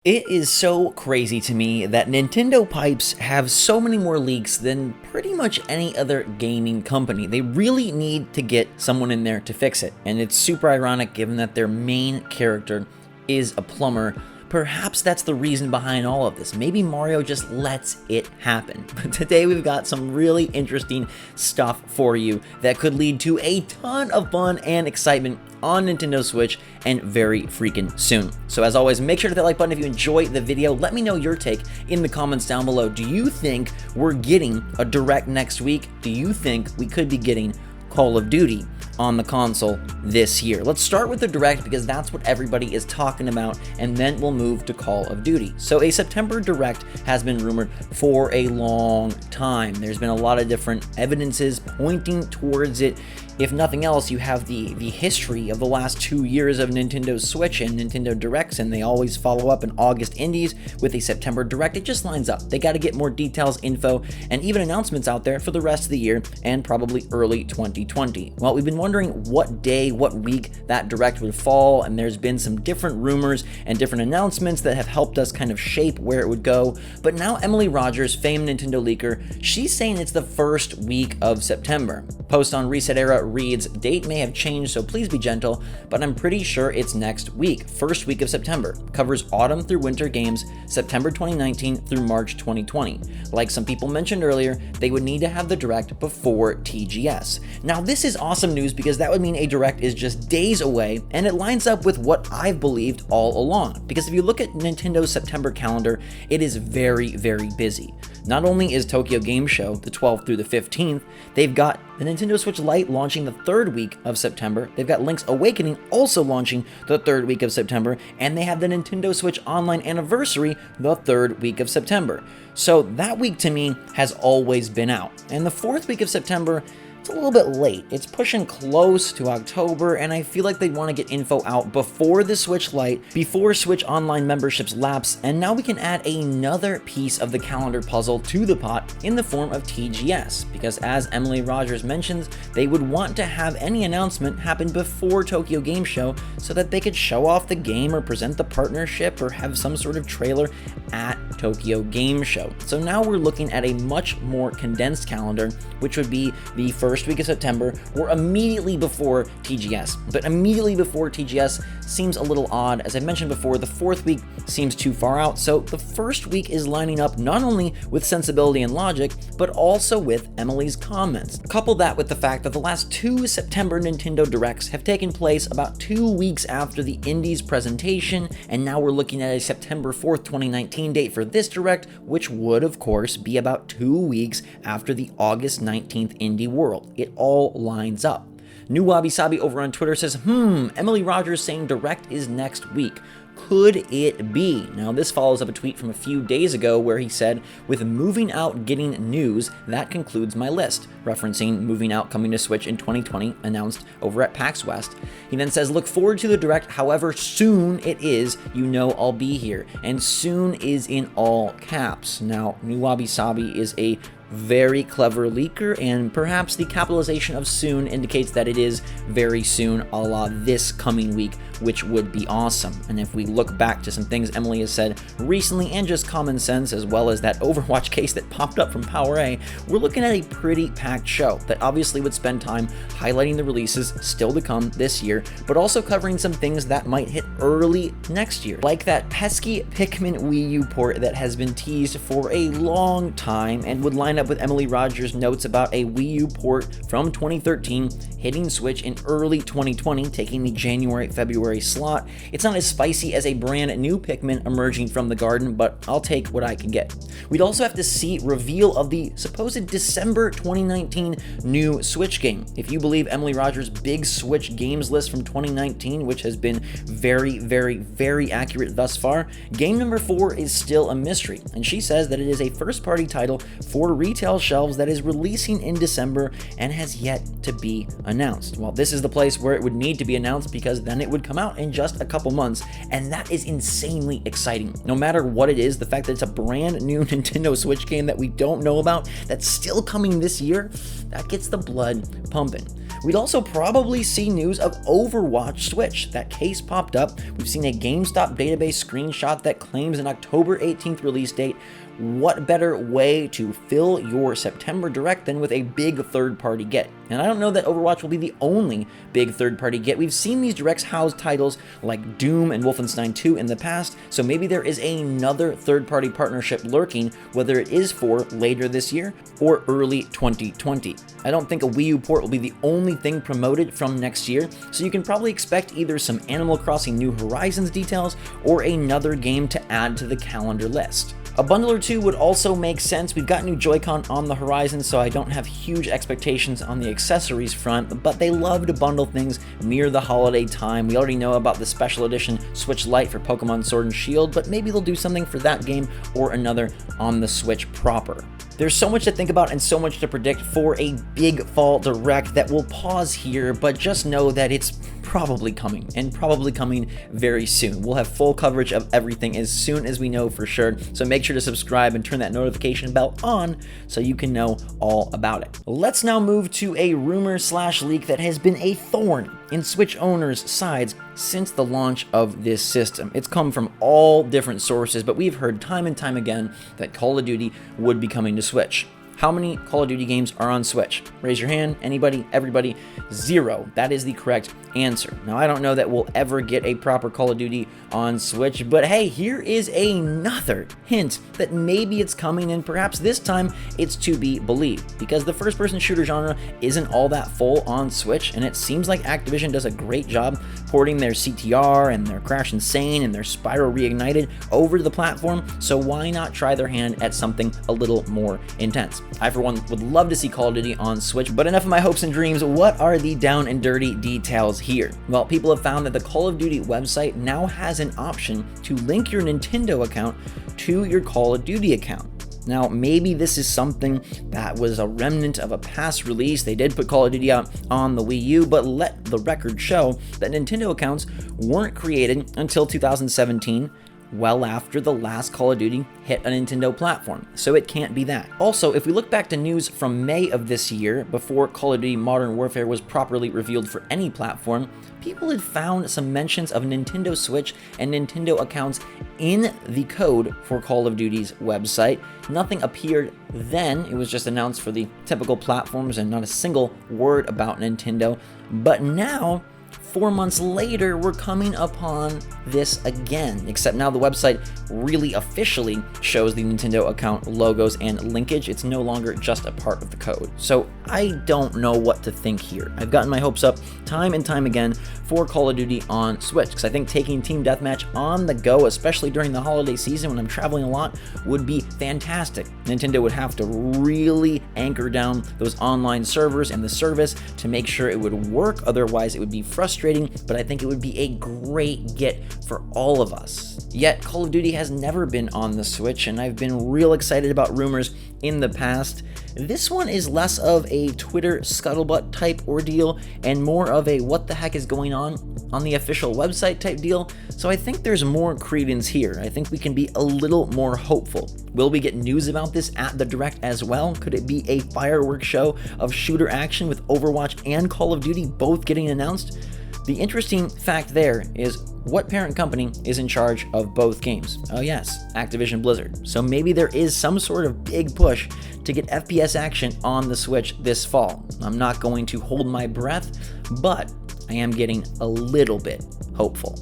It is so crazy to me that Nintendo pipes have so many more leaks than pretty much any other gaming company. They really need to get someone in there to fix it, and it's super ironic given that their main character is a plumber. Perhaps that's the reason behind all of this. Maybe Mario just lets it happen. But today we've got some really interesting stuff for you that could lead to a ton of fun and excitement on Nintendo Switch and very freaking soon. So as always, make sure to hit that like button if you enjoy the video. Let me know your take in the comments down below. Do you think we're getting a Direct next week? Do you think we could be getting Call of Duty on the console this year? Let's start with the Direct because that's what everybody is talking about, and then we'll move to Call of Duty. So a September Direct has been rumored for a long time. There's been a lot of different evidences pointing towards it. If nothing else, you have the history of the last 2 years of Nintendo Switch and Nintendo Directs, and they always follow up in August indies with a September Direct. It just lines up. They got to get more details, info, and even announcements out there for the rest of the year and probably early 2020. Well, we've been wondering what day, what week that Direct would fall, and there's been some different rumors and different announcements that have helped us kind of shape where it would go. But now Emily Rogers, famed Nintendo leaker, she's saying it's the first week of September. Post on Reset Era reads, date may have changed, so please be gentle, but I'm pretty sure it's next week, first week of September. Covers autumn through winter games, September 2019 through March 2020. Like some people mentioned earlier, they would need to have the Direct before TGS. Now this is awesome news because that would mean a Direct is just days away, and it lines up with what I've believed all along. Because if you look at Nintendo's September calendar, it is very, very busy. Not only is Tokyo Game Show the 12th through the 15th, they've got the Nintendo Switch Lite launching the third week of September, they've got Link's Awakening also launching the third week of September, and they have the Nintendo Switch Online Anniversary the third week of September. So that week to me has always been out. And the fourth week of September, it's a little bit late. It's pushing close to October, and I feel like they want to get info out before the Switch Lite, before Switch Online memberships lapse, and now we can add another piece of the calendar puzzle to the pot in the form of TGS, because as Emily Rogers mentions, they would want to have any announcement happen before Tokyo Game Show so that they could show off the game or present the partnership or have some sort of trailer at Tokyo Game Show. So now we're looking at a much more condensed calendar, which would be the first week of September or immediately before TGS. But immediately before TGS seems a little odd. As I mentioned before, the fourth week seems too far out, so the first week is lining up not only with sensibility and logic, but also with Emily's comments. Couple that with the fact that the last two September Nintendo Directs have taken place about 2 weeks after the Indies presentation, and now we're looking at a September 4th, 2019 date for this Direct, which would of course be about 2 weeks after the August 19th Indie World. It all lines up. New Wabi Sabi over on Twitter says, Emily Rogers saying Direct is next week. Could it be? Now this follows up a tweet from a few days ago where he said, with Moving Out getting news, that concludes my list, referencing Moving Out coming to Switch in 2020, announced over at PAX West. He then says, look forward to the Direct, however soon it is, you know I'll be here. And soon is in all caps. Now, New Wabi Sabi is a very clever leaker, and perhaps the capitalization of soon indicates that it is very soon, a la this coming week, which would be awesome. And if we look back to some things Emily has said recently and just common sense, as well as that Overwatch case that popped up from Power A, we're looking at a pretty packed show that obviously would spend time highlighting the releases still to come this year, but also covering some things that might hit early next year, like that pesky Pikmin Wii U port that has been teased for a long time and would line up with Emily Rogers' notes about a Wii U port from 2013 hitting Switch in early 2020, taking the January-February slot. It's not as spicy as a brand new Pikmin emerging from the garden, but I'll take what I can get. We'd also have to see reveal of the supposed December 2019 new Switch game. If you believe Emily Rogers' big Switch games list from 2019, which has been very, very, very accurate thus far, game number 4 is still a mystery, and she says that it is a first-party title for retail shelves that is releasing in December and has yet to be announced. Well, this is the place where it would need to be announced because then it would come out in just a couple months, and that is insanely exciting. No matter what it is, the fact that it's a brand new Nintendo Switch game that we don't know about, that's still coming this year, that gets the blood pumping. We'd also probably see news of Overwatch Switch. That case popped up. We've seen a GameStop database screenshot that claims an October 18th release date. What better way to fill your September Direct than with a big third-party get? And I don't know that Overwatch will be the only big third-party get. We've seen these Directs house titles like Doom and Wolfenstein 2 in the past, so maybe there is another third-party partnership lurking, whether it is for later this year or early 2020. I don't think a Wii U port will be the only thing promoted from next year, so you can probably expect either some Animal Crossing New Horizons details or another game to add to the calendar list. A bundle or two would also make sense. We've got new Joy-Con on the horizon, so I don't have huge expectations on the accessories front, but they love to bundle things near the holiday time. We already know about the special edition Switch Lite for Pokemon Sword and Shield, but maybe they'll do something for that game or another on the Switch proper. There's so much to think about and so much to predict for a big fall direct that we'll pause here, but just know that it's probably coming, and probably coming very soon. We'll have full coverage of everything as soon as we know for sure, so make sure to subscribe and turn that notification bell on so you can know all about it. Let's now move to a rumor/leak that has been a thorn in Switch owners' sides since the launch of this system. It's come from all different sources, but we've heard time and time again that Call of Duty would be coming to Switch. How many Call of Duty games are on Switch? Raise your hand. Anybody? Everybody? 0. That is the correct answer. Now, I don't know that we'll ever get a proper Call of Duty on Switch, but hey, here is another hint that maybe it's coming, and perhaps this time it's to be believed, because the first-person shooter genre isn't all that full on Switch, and it seems like Activision does a great job porting their CTR and their Crash Insane and their Spyro Reignited over to the platform, so why not try their hand at something a little more intense? I, for one, would love to see Call of Duty on Switch, but enough of my hopes and dreams. What are the down and dirty details here? Well, people have found that the Call of Duty website now has an option to link your Nintendo account to your Call of Duty account. Now, maybe this is something that was a remnant of a past release. They did put Call of Duty out on the Wii U, but let the record show that Nintendo accounts weren't created until 2017, well after the last Call of Duty hit a Nintendo platform, so it can't be that. Also, if we look back to news from May of this year, before Call of Duty Modern Warfare was properly revealed for any platform, people had found some mentions of Nintendo Switch and Nintendo accounts in the code for Call of Duty's website. Nothing appeared then. It was just announced for the typical platforms and not a single word about Nintendo. But now, 4 months later, we're coming upon this again, except now the website really officially shows the Nintendo account logos and linkage. It's no longer just a part of the code. So I don't know what to think here. I've gotten my hopes up time and time again for Call of Duty on Switch, because I think taking Team Deathmatch on the go, especially during the holiday season when I'm traveling a lot, would be fantastic. Nintendo would have to really anchor down those online servers and the service to make sure it would work. Otherwise, it would be frustrating, but I think it would be a great get for all of us. Yet, Call of Duty has never been on the Switch, and I've been real excited about rumors in the past. This one is less of a Twitter scuttlebutt type ordeal and more of a what the heck is going on the official website type deal, so I think there's more credence here. I think we can be a little more hopeful. Will we get news about this at the Direct as well? Could it be a fireworks show of shooter action with Overwatch and Call of Duty both getting announced? The interesting fact there is what parent company is in charge of both games? Oh yes, Activision Blizzard. So maybe there is some sort of big push to get FPS action on the Switch this fall. I'm not going to hold my breath, but I am getting a little bit hopeful.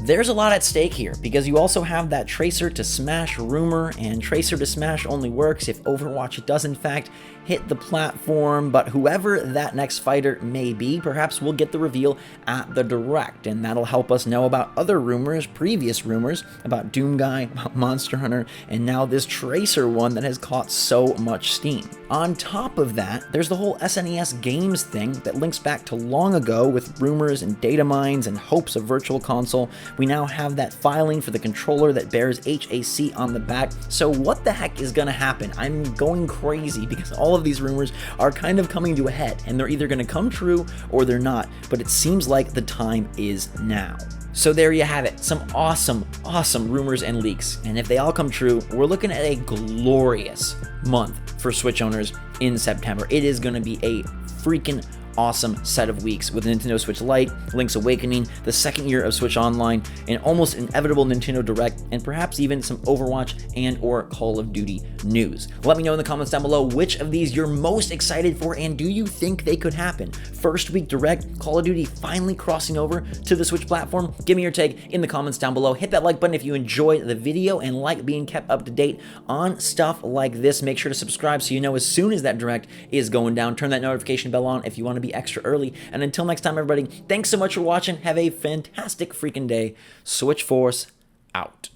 There's a lot at stake here, because you also have that Tracer to Smash rumor, and Tracer to Smash only works if Overwatch does in fact hit the platform, but whoever that next fighter may be, perhaps we'll get the reveal at the Direct, and that'll help us know about other rumors, previous rumors, about Doom Guy, about Monster Hunter, and now this Tracer one that has caught so much steam. On top of that, there's the whole SNES games thing that links back to long ago with rumors and data mines and hopes of Virtual Console. We now have that filing for the controller that bears HAC on the back, so what the heck is gonna happen? I'm going crazy because all of these rumors are kind of coming to a head, and they're either gonna come true or they're not, but it seems like the time is now. So there you have it, some awesome rumors and leaks, and if they all come true, we're looking at a glorious month for Switch owners in September. It is gonna be a freaking awesome set of weeks with Nintendo Switch Lite, Link's Awakening, the second year of Switch Online, an almost inevitable Nintendo Direct, and perhaps even some Overwatch and or Call of Duty news. Let me know in the comments down below which of these you're most excited for, and do you think they could happen? First week Direct, Call of Duty finally crossing over to the Switch platform? Give me your take in the comments down below. Hit that like button if you enjoyed the video and like being kept up to date on stuff like this. Make sure to subscribe so you know as soon as that Direct is going down. Turn that notification bell on if you want to be extra early. And until next time, everybody, thanks so much for watching. Have a fantastic freaking day. SwitchForce out.